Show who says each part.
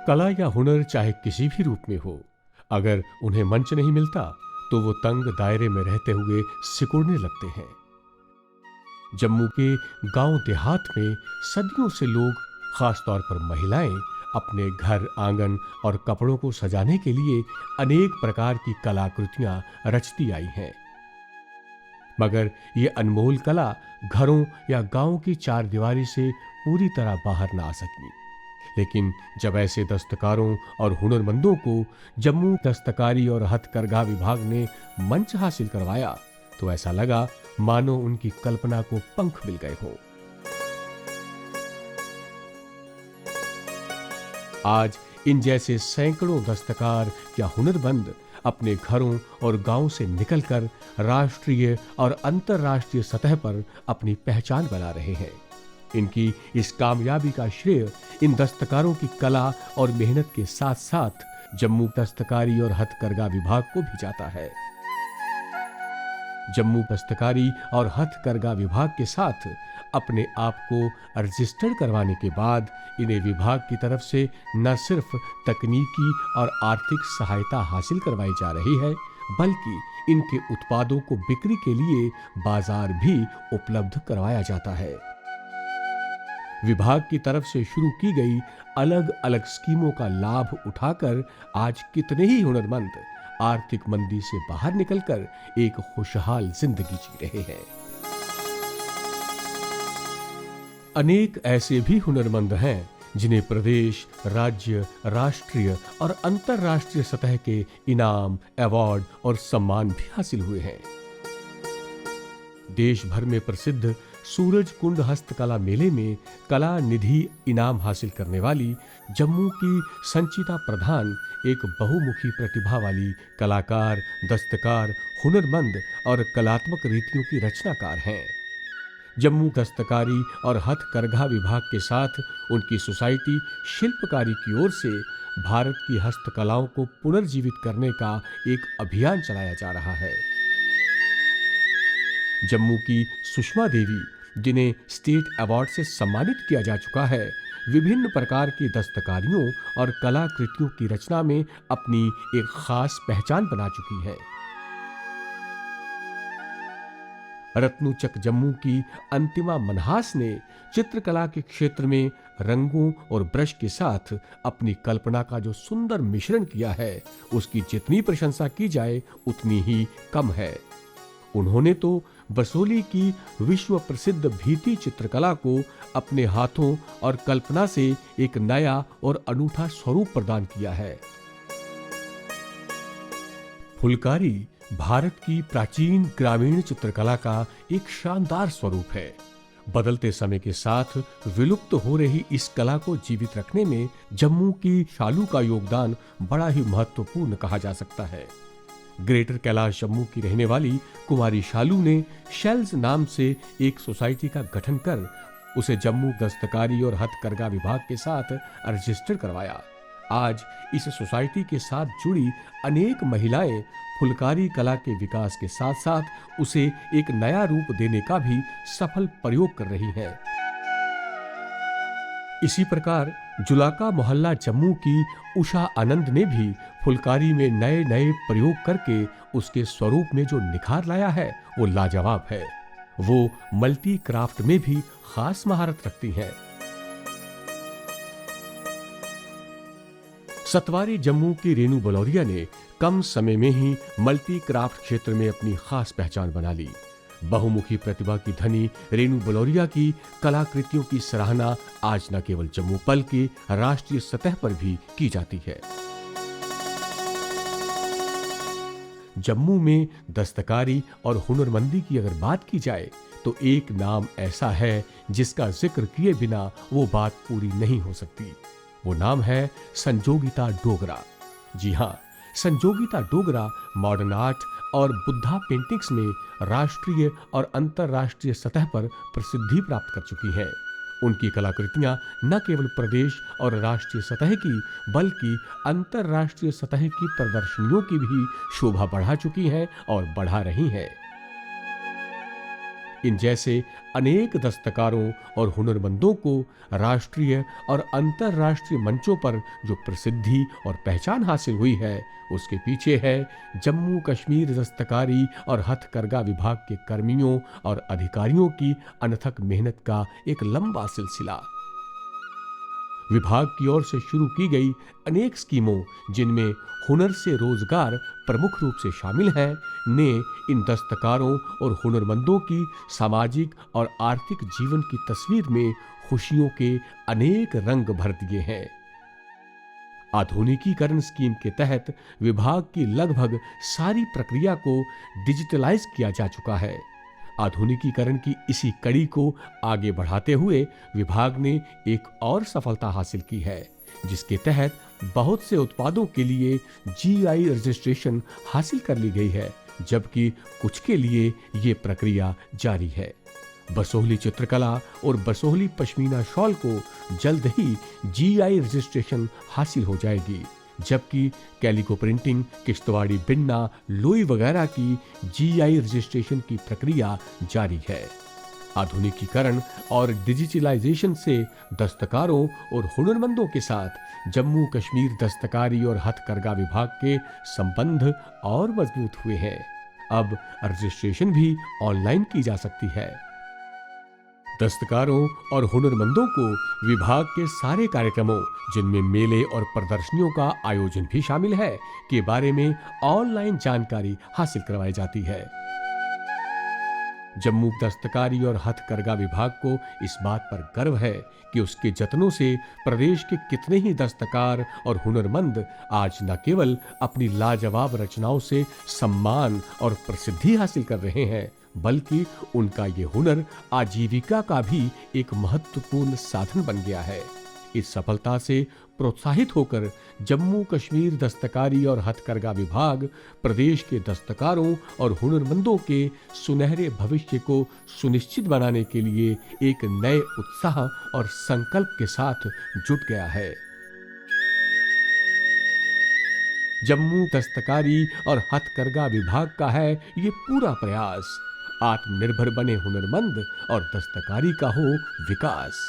Speaker 1: कला या हुनर चाहे किसी भी रूप में हो, अगर उन्हें मंच नहीं मिलता तो वो तंग दायरे में रहते हुए सिकुड़ने लगते हैं। जम्मू के गांव देहात में सदियों से लोग, खासतौर पर महिलाएं, अपने घर, आंगन और कपड़ों को सजाने के लिए अनेक प्रकार की कलाकृतियां रचती आई हैं। मगर ये अनमोल कला घरों या गांव की चारदीवारी से पूरी तरह बाहर ना आ सकी। लेकिन जब ऐसे दस्तकारों और हुनरमंदों को जम्मू दस्तकारी और हथकरघा विभाग ने मंच हासिल करवाया तो ऐसा लगा मानो उनकी कल्पना को पंख मिल गए हों। आज इन जैसे सैकड़ों दस्तकार या हुनरमंद अपने घरों और गांव से निकलकर राष्ट्रीय और अंतर्राष्ट्रीय सतह पर अपनी पहचान बना रहे हैं। इनकी इस कामयाबी का श्रेय इन दस्तकारों की कला और मेहनत के साथ साथ जम्मू दस्तकारी और हथकरघा विभाग को भी जाता है। जम्मू दस्तकारी और हथकरघा विभाग के साथ अपने आप को रजिस्टर्ड करवाने के बाद इन्हें विभाग की तरफ से न सिर्फ तकनीकी और आर्थिक सहायता हासिल करवाई जा रही है, बल्कि इनके उत्पादों को बिक्री के लिए बाजार भी उपलब्ध करवाया जाता है। विभाग की तरफ से शुरू की गई अलग अलग स्कीमों का लाभ उठाकर आज कितने ही हुनरमंद आर्थिक मंदी से बाहर निकलकर एक खुशहाल जिंदगी जी रहे हैं। अनेक ऐसे भी हुनरमंद हैं जिन्हें प्रदेश, राज्य, राष्ट्रीय और अंतर्राष्ट्रीय सतह के इनाम, अवार्ड और सम्मान भी हासिल हुए हैं। देश भर में प्रसिद्ध सूरज कुंड हस्तकला मेले में कला निधि इनाम हासिल करने वाली जम्मू की संचिता प्रधान एक बहुमुखी प्रतिभा वाली कलाकार, दस्तकार, हुनरमंद और कलात्मक रीतियों की रचनाकार हैं। जम्मू दस्तकारी और हथकरघा विभाग के साथ उनकी सोसाइटी शिल्पकारी की ओर से भारत की हस्तकलाओं को पुनर्जीवित करने का एक अभियान चलाया जा रहा है। जम्मू की सुषमा देवी, जिन्हें स्टेट अवार्ड से सम्मानित किया जा चुका है, विभिन्न प्रकार की दस्तकारियों और कलाकृतियों की रचना में अपनी एक खास पहचान बना चुकी है। रत्नुचक जम्मू की अंतिमा मनहास ने चित्रकला के क्षेत्र में रंगों और ब्रश के साथ अपनी कल्पना का जो सुंदर मिश्रण किया है, उसकी जितनी प्रशंसा की जाए उतनी ही कम है। उन्होंने तो बसोली की विश्व प्रसिद्ध भीति चित्रकला को अपने हाथों और कल्पना से एक नया और अनूठा स्वरूप प्रदान किया है। फुलकारी भारत की प्राचीन ग्रामीण चित्रकला का एक शानदार स्वरूप है। बदलते समय के साथ विलुप्त हो रही इस कला को जीवित रखने में जम्मू की शालू का योगदान बड़ा ही महत्वपूर्ण कहा जा सकता है। ग्रेटर कैलाश जम्मू की रहने वाली कुमारी शालू ने शेल्स नाम से एक सोसाइटी का गठन कर उसे जम्मू दस्तकारी और हथकरघा विभाग के साथ रजिस्टर करवाया। आज इस सोसाइटी के साथ जुड़ी अनेक महिलाएं फुलकारी कला के विकास के साथ साथ उसे एक नया रूप देने का भी सफल प्रयोग कर रही हैं। इसी प्रकार जुलाका मोहल्ला जम्मू की उषा आनंद ने भी फुलकारी में नए नए प्रयोग करके उसके स्वरूप में जो निखार लाया है वो लाजवाब है। वो मल्टी क्राफ्ट में भी खास महारत रखती हैं। सतवारी जम्मू की रेनू बलौरिया ने कम समय में ही मल्टी क्राफ्ट क्षेत्र में अपनी खास पहचान बना ली। बहुमुखी प्रतिभा की धनी रेणु बलौरिया की कलाकृतियों की सराहना आज न केवल जम्मू बल्कि राष्ट्रीय सतह पर भी की जाती है। जम्मू में दस्तकारी और हुनरमंदी की अगर बात की जाए तो एक नाम ऐसा है जिसका जिक्र किए बिना वो बात पूरी नहीं हो सकती। वो नाम है संजोगिता डोगरा। जी हां, संजोगिता डोगरा मॉडर्न आर्ट और बुद्धा पेंटिंग्स में राष्ट्रीय और अंतर्राष्ट्रीय सतह पर प्रसिद्धि प्राप्त कर चुकी हैं। उनकी कलाकृतियां न केवल प्रदेश और राष्ट्रीय सतह की बल्कि अंतर्राष्ट्रीय सतह की प्रदर्शनियों की भी शोभा बढ़ा चुकी हैं और बढ़ा रही हैं। इन जैसे अनेक दस्तकारों और हुनरमंदों को राष्ट्रीय और अंतर्राष्ट्रीय मंचों पर जो प्रसिद्धि और पहचान हासिल हुई है, उसके पीछे है जम्मू कश्मीर दस्तकारी और हथकरघा विभाग के कर्मियों और अधिकारियों की अनथक मेहनत का एक लंबा सिलसिला। विभाग की ओर से शुरू की गई अनेक स्कीमों, जिनमें हुनर से रोजगार प्रमुख रूप से शामिल है, ने इन दस्तकारों और हुनरमंदों की सामाजिक और आर्थिक जीवन की तस्वीर में खुशियों के अनेक रंग भर दिए हैं। आधुनिकीकरण स्कीम के तहत विभाग की लगभग सारी प्रक्रिया को डिजिटलाइज किया जा चुका है। आधुनिकीकरण की इसी कड़ी को आगे बढ़ाते हुए विभाग ने एक और सफलता हासिल की है, जिसके तहत बहुत से उत्पादों के लिए जीआई रजिस्ट्रेशन हासिल कर ली गई है, जबकि कुछ के लिए ये प्रक्रिया जारी है। बसोहली चित्रकला और बसोहली पश्मीना शॉल को जल्द ही जीआई रजिस्ट्रेशन हासिल हो जाएगी, जबकि कैलिको प्रिंटिंग, किश्तवाड़ी बिन्ना, लोई वगैरह की जीआई रजिस्ट्रेशन की प्रक्रिया जारी है। आधुनिकीकरण और डिजिटलाइजेशन से दस्तकारों और हुनरमंदों के साथ जम्मू कश्मीर दस्तकारी और हथकरघा विभाग के संबंध और मजबूत हुए हैं। अब रजिस्ट्रेशन भी ऑनलाइन की जा सकती है। दस्तकारों और हुनरमंदों को विभाग के सारे कार्यक्रमों, जिनमें मेले और प्रदर्शनियों का आयोजन भी शामिल है, के बारे में ऑनलाइन जानकारी हासिल करवाई जाती है। जम्मू दस्तकारी और हथकरघा विभाग को इस बात पर गर्व है कि उसके जतनों से प्रदेश के कितने ही दस्तकार और हुनरमंद आज न केवल अपनी लाजवाब रचनाओं से सम्मान और प्रसिद्धि हासिल कर रहे हैं, बल्कि उनका ये हुनर आजीविका का भी एक महत्वपूर्ण साधन बन गया है। इस सफलता से प्रोत्साहित होकर जम्मू कश्मीर दस्तकारी और हथकरघा विभाग प्रदेश के दस्तकारों और हुनरमंदों के सुनहरे भविष्य को सुनिश्चित बनाने के लिए एक नए उत्साह और संकल्प के साथ जुट गया है। जम्मू दस्तकारी और हथकरघा विभाग का है ये पूरा प्रयास, आत्मनिर्भर बने हुनरमंद और दस्तकारी का हो विकास।